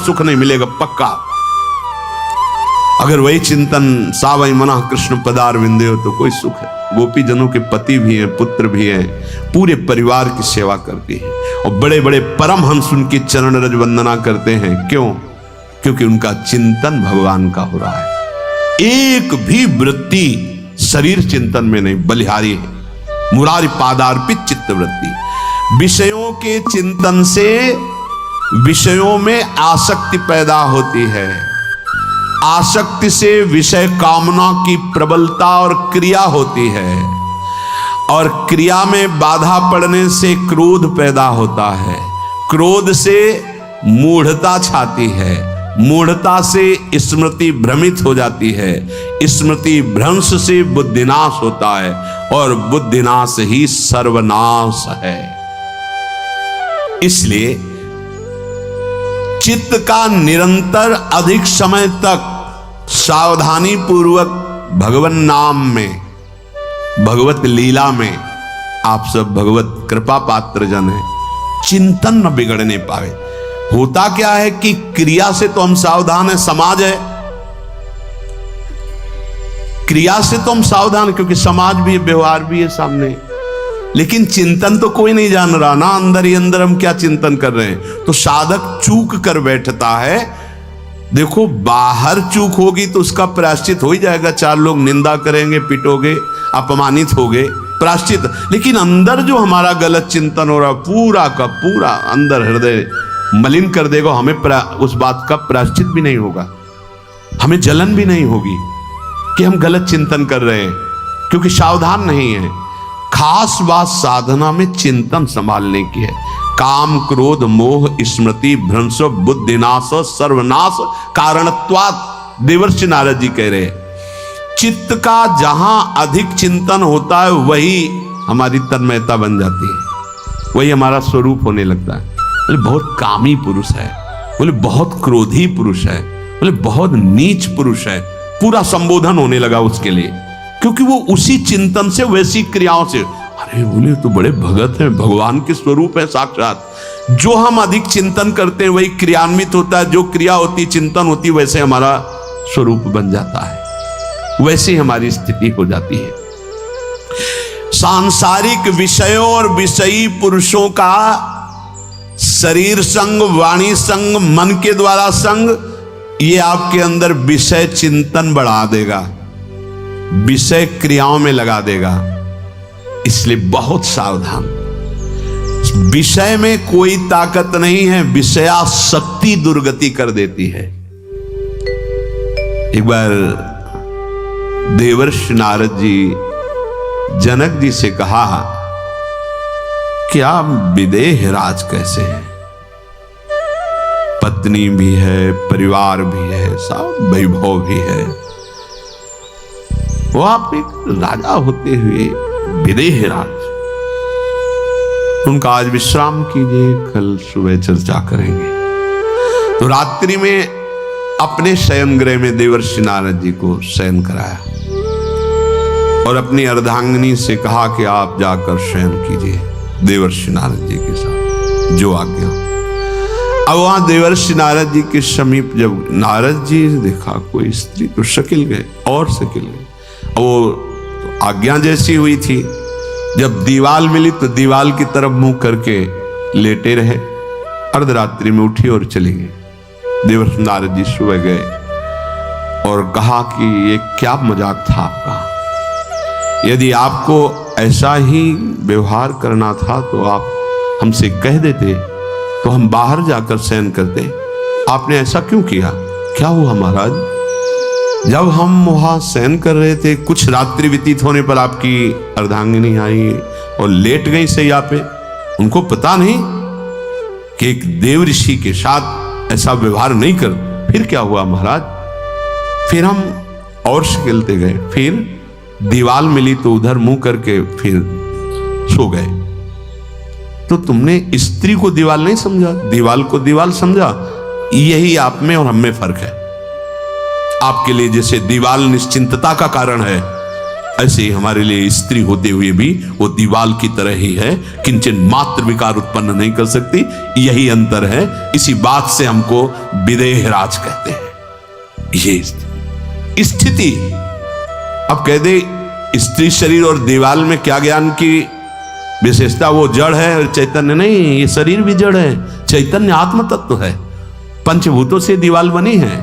सुख नहीं मिलेगा पक्का। अगर वही चिंतन सावई मना कृष्ण पदार विंदे हो तो कोई सुख है। गोपी जनों के पति भी हैं, पुत्र भी हैं, पूरे परिवार की सेवा करती है और बड़े बड़े परमहंस उनकी चरण रज वंदना करते हैं। क्यों? क्योंकि उनका चिंतन भगवान का हो रहा है। एक भी वृत्ति शरीर चिंतन में नहीं, बलिहारी है। मुरारी पादार्पित चित्त वृत्ति। विषयों के चिंतन से विषयों में आसक्ति पैदा होती है। आसक्ति से विषय कामना की प्रबलता और क्रिया होती है और क्रिया में बाधा पड़ने से क्रोध पैदा होता है। क्रोध से मूढ़ता छाती है, मूढ़ता से स्मृति भ्रमित हो जाती है, स्मृति भ्रंश से बुद्धिनाश होता है और बुद्धिनाश ही सर्वनाश है। इसलिए चित्त का निरंतर अधिक समय तक सावधानी पूर्वक भगवत नाम में, भगवत लीला में, आप सब भगवत कृपा पात्र जन हैं, चिंतन न बिगड़ने पावे। होता क्या है कि क्रिया से तो हम सावधान हैं, समाज है, क्रिया से तो हम सावधान क्योंकि समाज भी है, व्यवहार भी है सामने, लेकिन चिंतन तो कोई नहीं जान रहा ना, अंदर ही अंदर हम क्या चिंतन कर रहे हैं। तो साधक चूक कर बैठता है। देखो बाहर चूक होगी तो उसका प्रायश्चित हो ही जाएगा, चार लोग निंदा करेंगे, पिटोगे, अपमानित होगे, प्रायश्चित। लेकिन अंदर जो हमारा गलत चिंतन हो रहा पूरा का पूरा अंदर हृदय मलिन कर देगा, हमें उस बात का प्रायश्चित भी नहीं होगा, हमें जलन भी नहीं होगी कि हम गलत चिंतन कर रहे हैं, क्योंकि सावधान नहीं है। खास बात साधना में चिंतन संभालने की है। काम क्रोध मोह स्मृति भ्रंश बुद्धिनाश सर्वनाश कारणत्वात् देवर्षि नारद जी कह रहे हैं। चित्त का जहां अधिक चिंतन होता है वही हमारी तन्मयता बन जाती है, वही हमारा स्वरूप होने लगता है। बोले बहुत कामी पुरुष है, बोले बहुत क्रोधी पुरुष है, बोले बहुत नीच पुरुष है, पूरा संबोधन होने लगा उसके लिए, क्योंकि वो उसी चिंतन से वैसी क्रियाओं से। अरे बोले तो बड़े भगत हैं, भगवान के स्वरूप है साक्षात। जो हम अधिक चिंतन करते हैं वही क्रियान्वित होता है, जो क्रिया होती चिंतन होती वैसे हमारा स्वरूप बन जाता है, वैसे हमारी स्थिति हो जाती है। सांसारिक विषयों और विषयी पुरुषों का शरीर संग, वाणी संग, मन के द्वारा संग, ये आपके अंदर विषय चिंतन बढ़ा देगा, विषय क्रियाओं में लगा देगा। इसलिए बहुत सावधान। विषय में कोई ताकत नहीं है, विषयासक्ति दुर्गति कर देती है। एक बार देवर्षि नारद जी जनक जी से कहा कि आप विदेह राज कैसे हैं, पत्नी भी है, परिवार भी है, सब वैभव भी है, वो आप एक राजा होते हुए विदेह राज। उनका आज विश्राम कीजिए, कल सुबह चर्चा करेंगे। तो रात्रि में अपने शयन गृह में देवर्षि नारद जी को शयन कराया और अपनी अर्धांगिनी से कहा कि आप जाकर शयन कीजिए देवर्षि नारद जी के साथ, जो आज्ञा। अब वहां देवर्षि नारद जी के समीप जब नारद जी ने देखा कोई स्त्री, तो शकिल गए और शकिल गए। वो आज्ञा जैसी हुई थी, जब दीवाल मिली तो दीवाल की तरफ मुंह करके लेटे रहे। अर्धरात्रि में उठी और चली गई। देवर्षि नारद जी सुबह गए और कहा कि ये क्या मजाक था आपका, यदि आपको ऐसा ही व्यवहार करना था तो आप हमसे कह देते तो हम बाहर जाकर शयन करते, आपने ऐसा क्यों किया? क्या हुआ महाराज? जब हम वहां शयन कर रहे थे, कुछ रात्रि व्यतीत होने पर आपकी अर्धांगिनी आई और लेट गई सैया पे। उनको पता नहीं कि एक देव ऋषि के साथ ऐसा व्यवहार नहीं कर। फिर क्या हुआ महाराज? फिर हम और खेलते गए, फिर दीवाल मिली तो उधर मुंह करके फिर सो गए। तो तुमने स्त्री को दीवाल नहीं समझा, दीवाल को दीवाल समझा। यही आप में और हम में फर्क है। आपके लिए जैसे दीवाल निश्चिंतता का कारण है, ऐसे ही हमारे लिए स्त्री होते हुए भी वो दीवाल की तरह ही है, किंचन मात्र विकार उत्पन्न नहीं कर सकती। यही अंतर है। इसी बात से हमको विदेह राज कहते हैं। ये स्थिति अब कह दे स्त्री शरीर और दीवाल में क्या ज्ञान की विशेषता, वो जड़ है और चैतन्य नहीं। ये शरीर भी जड़ है, चैतन्य आत्म तत्व है। पंचभूतों से दीवाल बनी है।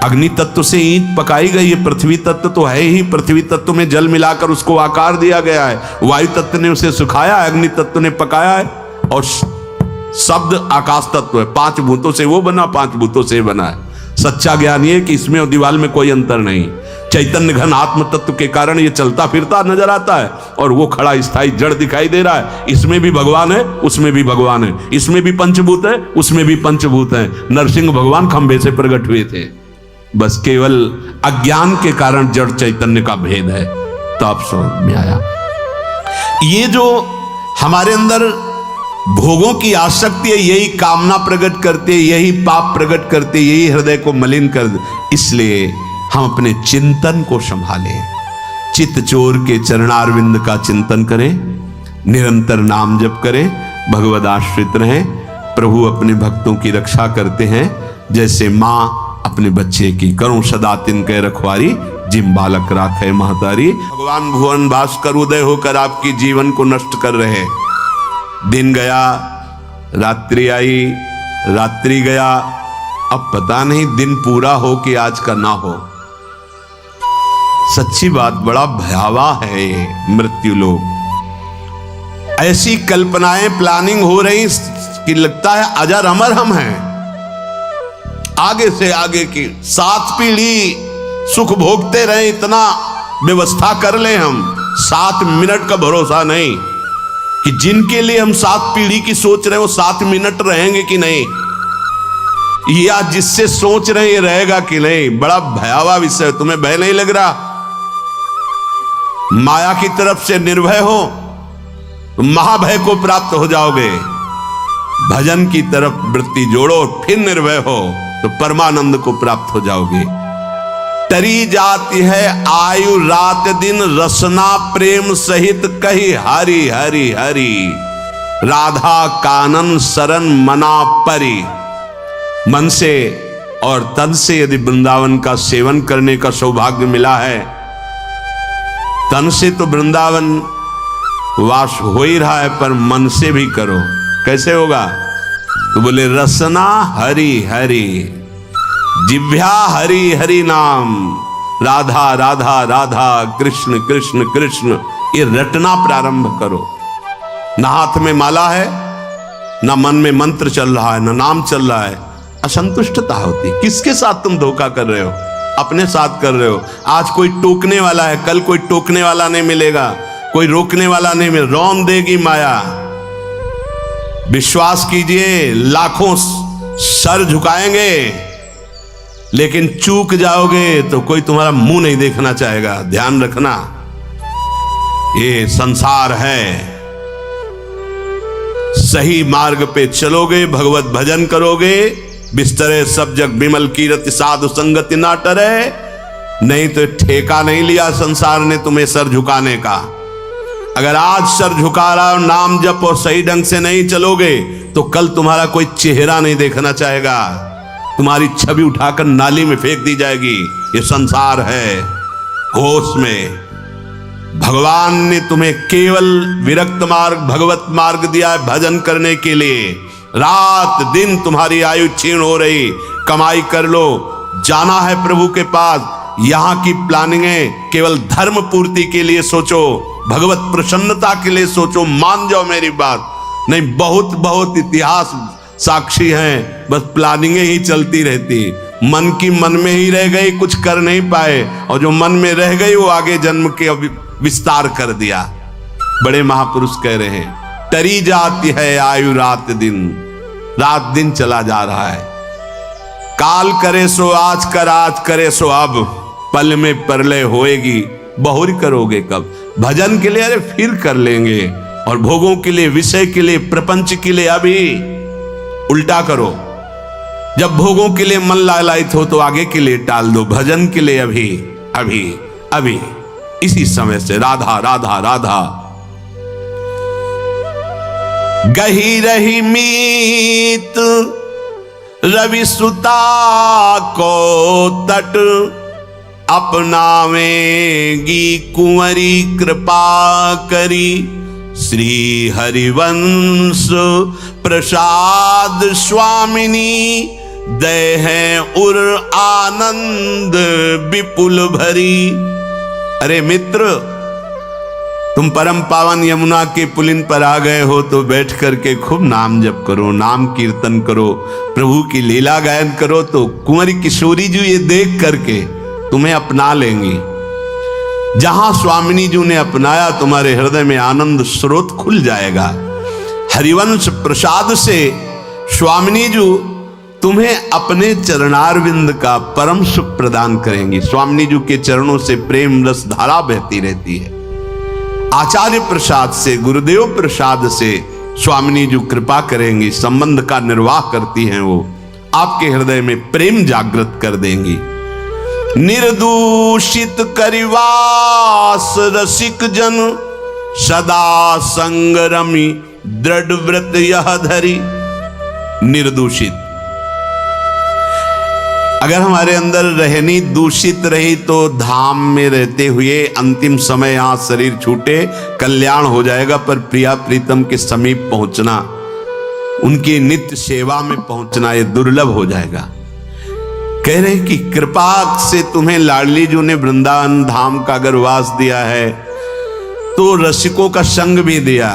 अग्नि तत्व से ईंट पकाई गई है, पृथ्वी तत्व तो है ही। पृथ्वी तत्व में जल मिलाकर उसको आकार दिया गया है। वायु तत्व ने उसे सुखाया है, अग्नि तत्व ने पकाया है, और शब्द आकाश तत्व है। 5 भूतों से वो बना, 5 भूतों से बना है। सच्चा ज्ञान ये कि इसमें और दीवाल में कोई अंतर नहीं। चैतन्य घन आत्म तत्व के कारण ये चलता फिरता नजर आता है, और वो खड़ा स्थायी जड़ दिखाई दे रहा है। इसमें भी भगवान है, उसमें भी भगवान है। इसमें भी पंचभूत है, उसमें भी पंचभूत है। नरसिंह भगवान खंभे से प्रकट हुए थे, बस केवल अज्ञान के कारण जड़ चैतन्य का भेद है। तो आप समझ में आया। ये जो हमारे अंदर भोगों की आसक्ति है, यही कामना प्रकट करते, यही पाप प्रकट करते, यही हृदय को मलिन कर दे। इसलिए हम अपने चिंतन को संभालें। चित्त चोर के चरणारविंद का चिंतन करें, निरंतर नाम जप करें, भगवद आश्रित रहें। प्रभु अपने भक्तों की रक्षा करते हैं, जैसे माँ अपने बच्चे की। करूं सदा तिनके रखवारी, जिम बालक राखे महतारी। भगवान भुवन भास्कर उदय होकर आपकी जीवन को नष्ट कर रहे। दिन गया, रात्रि आई, रात्रि गया, अब पता नहीं दिन पूरा हो कि आज का ना हो। सच्ची बात, बड़ा भयावह है ये मृत्यु लोग। ऐसी कल्पनाएं प्लानिंग हो रही कि लगता है अजर अमर हम हैं। आगे से आगे की 7 पीढ़ी सुख भोगते रहे, इतना व्यवस्था कर ले हम। 7 मिनट का भरोसा नहीं कि जिनके लिए हम 7 पीढ़ी की सोच रहे हैं वो 7 मिनट रहेंगे कि नहीं, या जिससे सोच रहे हैं रहेगा कि नहीं। बड़ा भयावह विषय। तुम्हें भय नहीं लग रहा? माया की तरफ से निर्भय हो तो महाभय को प्राप्त हो जाओगे। भजन की तरफ वृत्ति जोड़ो, फिर निर्भय हो तो परमानंद को प्राप्त हो जाओगे। तरी जाती है आयु रात दिन, रसना प्रेम सहित कही हरि हरि हरि। राधा कानन शरण मना परी। मन से और तन से यदि वृंदावन का सेवन करने का सौभाग्य मिला है, तन से तो वृंदावन वास हो ही रहा है, पर मन से भी करो। कैसे होगा? तो बोले रसना हरि हरि, जिह्वा हरि हरि नाम। राधा राधा राधा, कृष्ण कृष्ण कृष्ण, ये रटना प्रारंभ करो। ना हाथ में माला है, ना मन में मंत्र चल रहा है, ना नाम चल रहा है, असंतुष्टता होती। किसके साथ तुम धोखा कर रहे हो? अपने साथ कर रहे हो। आज कोई टोकने वाला है, कल कोई टोकने वाला नहीं मिलेगा, कोई रोकने वाला नहीं मिलेगा। रौन देगी माया। विश्वास कीजिए, लाखों सर झुकाएंगे, लेकिन चूक जाओगे तो कोई तुम्हारा मुंह नहीं देखना चाहेगा। ध्यान रखना, ये संसार है। सही मार्ग पे चलोगे, भगवत भजन करोगे, बिस्तरे सब जग विमल कीरति, साधु संगति ना टरे। नहीं तो ठेका नहीं लिया संसार ने तुम्हें सर झुकाने का। अगर आज सर झुका रहा हो, नाम जप और सही ढंग से नहीं चलोगे, तो कल तुम्हारा कोई चेहरा नहीं देखना चाहेगा। तुम्हारी छवि उठाकर नाली में फेंक दी जाएगी। ये संसार है। होश में, भगवान ने तुम्हें केवल विरक्त मार्ग, भगवत मार्ग दिया है भजन करने के लिए। रात दिन तुम्हारी आयु क्षीण हो रही, कमाई कर लो, जाना है प्रभु के पास। यहां की प्लानिंगें केवल धर्म पूर्ति के लिए सोचो, भगवत प्रसन्नता के लिए सोचो। मान जाओ मेरी बात। नहीं, बहुत बहुत इतिहास साक्षी हैं, बस प्लानिंगें ही चलती रहती। मन की मन में ही रह गई, कुछ कर नहीं पाए, और जो मन में रह गई वो आगे जन्म के विस्तार कर दिया। बड़े महापुरुष कह रहे हैं, टरी जाती है आयु रात दिन। रात दिन चला जा रहा है। काल करे सो आज कर, आज करे सो अब। पल में परलय होएगी, बहुरी करोगे कब? भजन के लिए अरे फिर कर लेंगे, और भोगों के लिए, विषय के लिए, प्रपंच के लिए अभी। उल्टा करो, जब भोगों के लिए मन लालायित हो तो आगे के लिए टाल दो, भजन के लिए अभी अभी अभी। इसी समय से राधा राधा राधा। गही रही मीत रवि सुता को तट, अपनावेगी कुंवरी कृपा करी। श्री हरिवंश प्रसाद स्वामिनी, दय है उर आनंद विपुल भरी। अरे मित्र, तुम परम पावन यमुना के पुलिन पर आ गए हो तो बैठ करके खूब नाम जप करो, नाम कीर्तन करो, प्रभु की लीला गायन करो, तो कुंवरी किशोरी जी ये देख करके तुम्हें अपना लेंगी। जहां स्वामिनी जी ने अपनाया, तुम्हारे हृदय में आनंद स्रोत खुल जाएगा। हरिवंश प्रसाद से स्वामिनी जी तुम्हें अपने चरणारविंद का परम सुख प्रदान करेंगी। स्वामिनी जी के चरणों से प्रेम रस धारा बहती रहती है। आचार्य प्रसाद से, गुरुदेव प्रसाद से स्वामिनी जी कृपा करेंगी, संबंध का निर्वाह करती हैं। वो आपके हृदय में प्रेम जागृत कर देंगी। निर्दूषित करिवास रसिक जन, सदा संगरमी दृढ़ व्रत यह धरी। निर्दूषित, अगर हमारे अंदर रहनी दूषित रही तो धाम में रहते हुए अंतिम समय यहां शरीर छूटे कल्याण हो जाएगा, पर प्रिया प्रीतम के समीप पहुंचना, उनकी नित्य सेवा में पहुंचना ये दुर्लभ हो जाएगा। कह रहे कि कृपा से तुम्हें लाडली जी ने वृंदावन धाम का अगर वास दिया है तो रसिकों का संग भी दिया,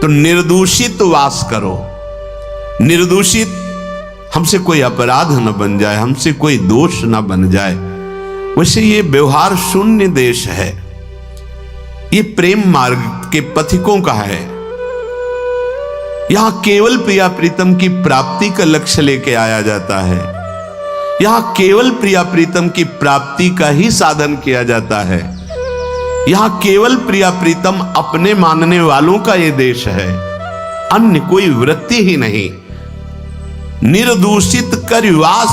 तो निर्दूषित वास करो। निर्दूषित, हमसे कोई अपराध न बन जाए, हमसे कोई दोष न बन जाए। वैसे ये व्यवहार शून्य देश है, ये प्रेम मार्ग के पथिकों का है। यहां केवल प्रिया प्रीतम की प्राप्ति का लक्ष्य लेके आया जाता है। यहां केवल प्रिया प्रीतम की प्राप्ति का ही साधन किया जाता है। यहां केवल प्रिया प्रीतम अपने मानने वालों का ये देश है, अन्य कोई वृत्ति ही नहीं। निर्दूषित करिवास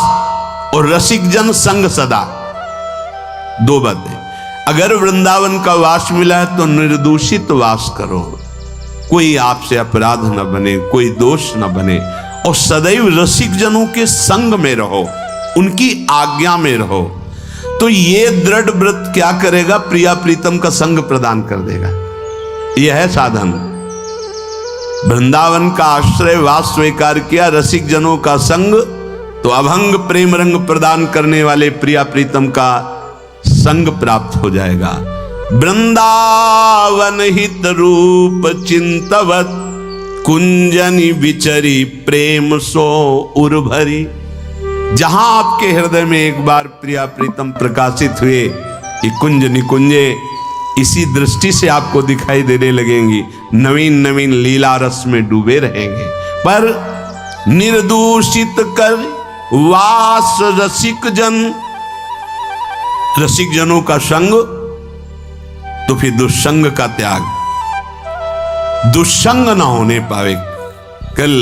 और रसिक जन संग सदा, दो बातें। अगर वृंदावन का वास मिला है तो निर्दूषित वास करो, कोई आपसे अपराध न बने, कोई दोष न बने, और सदैव रसिक जनों के संग में रहो, उनकी आज्ञा में रहो। तो ये दृढ़ व्रत क्या करेगा? प्रिया प्रीतम का संग प्रदान कर देगा। यह है साधन। वृंदावन का आश्रय वास स्वीकार किया, रसिक जनों का संग, तो अभंग प्रेम रंग प्रदान करने वाले प्रिया प्रीतम का संग प्राप्त हो जाएगा। वृंदावन हित रूप चिंतवत, कुंजनी विचरी प्रेम सो उर्भरी। जहां आपके हृदय में एक बार प्रिया प्रीतम प्रकाशित हुए, ये कुंज निकुंजे इसी दृष्टि से आपको दिखाई देने लगेंगी, नवीन नवीन लीला रस में डूबे रहेंगे। पर निर्दूषित कर वास रसिक जन, रसिक जनों का संग, तो फिर दुष्संग का त्याग, दुष्संग ना होने पावे। कल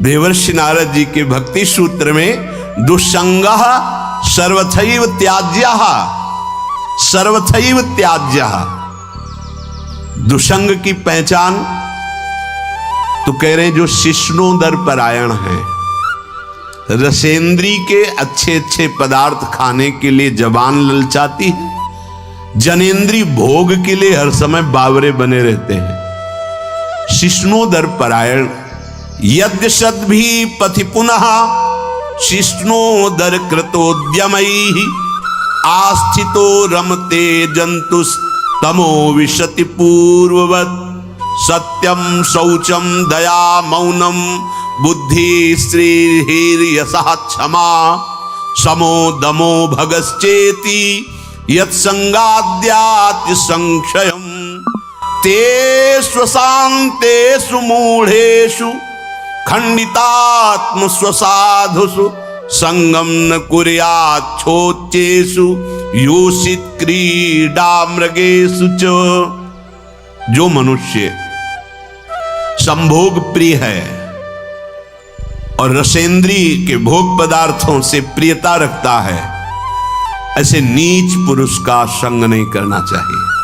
देवर्षि नारद जी के भक्ति सूत्र में दुष्संगः सर्वथैव त्याज्यः, सर्वथैव त्याज्यः, दुष्संग की पहचान तो कह रहे हैं जो शिष्णोदर परायण है, रसेंद्री के अच्छे अच्छे पदार्थ खाने के लिए जबान ललचाती है, जनेंद्री भोग के लिए हर समय बावरे बने रहते हैं। शिष्णोदर परायण, यद्य सद भी पथि पुनः शिष्णोदर कृतोद्यमैः, आस्थितो रमते जंतुस्तमो विशति पूर्ववत्। सत्यम शौचम दया मौनम बुद्धि श्रीर्यशः क्षमा, समो दमो भगश्चेति यत्संगाद्याति संक्षयम्। तेषु शान्तेषु मूढ़ेषु खंडितात्म स्वसाधुषु, संगम न कुर्यात् छोच्चेषु योषित क्रीडा मृगेषु च। जो मनुष्य संभोग प्रिय है और रसेंद्री के भोग पदार्थों से प्रियता रखता है, ऐसे नीच पुरुष का संग नहीं करना चाहिए।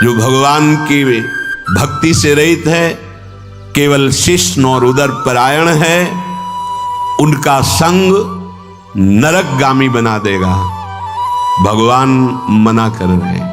जो भगवान की भक्ति से रहित है, केवल शिष्ण और उदर परायण है, उनका संग नरकगामी बना देगा। भगवान मना कर रहे हैं।